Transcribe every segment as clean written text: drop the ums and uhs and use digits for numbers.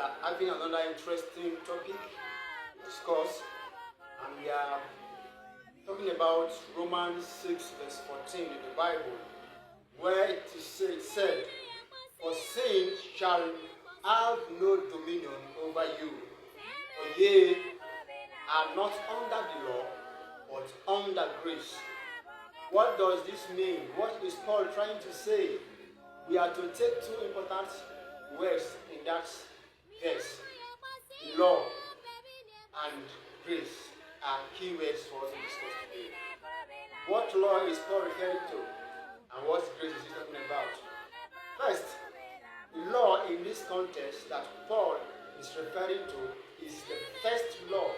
are having another interesting topic to discuss, and we are talking about Romans 6 verse 14 in the Bible, where it is said, "For sin shall have no dominion over you, for ye are not under the law, but under grace." What does this mean? What is Paul trying to say? We are to take two important words in that verse. Law and grace are key words for us to discuss today. What law is Paul referring to? And what grace is he talking about? First, the law in this context that Paul is referring to is the first law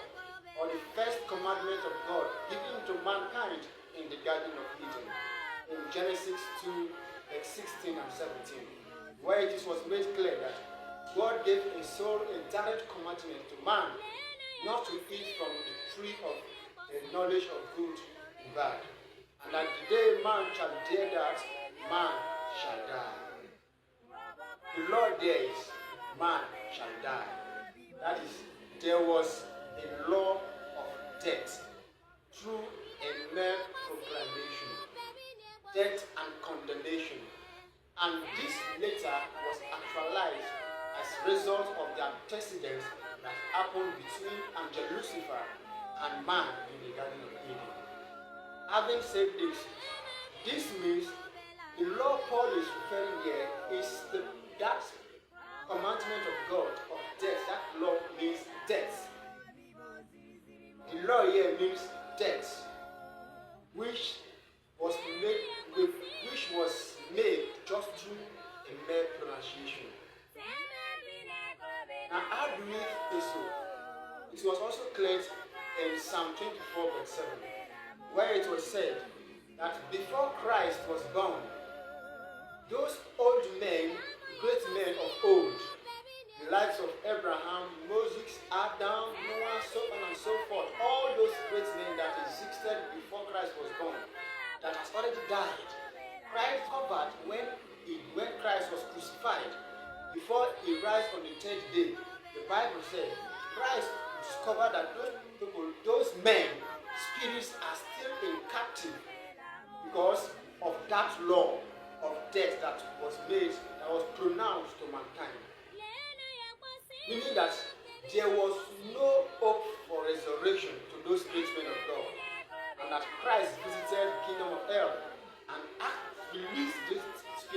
or the first commandment of God given to mankind in the Garden of Eden in Genesis 2, verse 16 and 17, where it was made clear that God gave a sole and direct commandment to man not to eat from the tree of the knowledge of good and bad, and that the day man shall dare that, man shall die. The law there is man shall die. That is, there was a law of death through a mere proclamation, death and condemnation. And this later was actualized as a result of the antecedents that happened between angel Lucifer and man in the Garden of Eden. Having said this, this means the law Paul is referring here is that commandment of God of death. That law means death. The law here means death, which was made just through a mere pronunciation. Now, how do we say so? It was also cleared in Psalm 24 verse 7, where it was said that before Christ was born, those old men, great men of old, the likes of Abraham, Moses, Adam, Noah, so on and so forth, all those great men that existed before Christ was born, that has already died, Christ covered when Christ was crucified, before he rose on the third day. The Bible said Christ discovered that those people, those men, spirits are still in captive because of that law of death that was pronounced to mankind. Meaning that there was no hope for resurrection to those great men of God, and that Christ visited the kingdom of hell and released these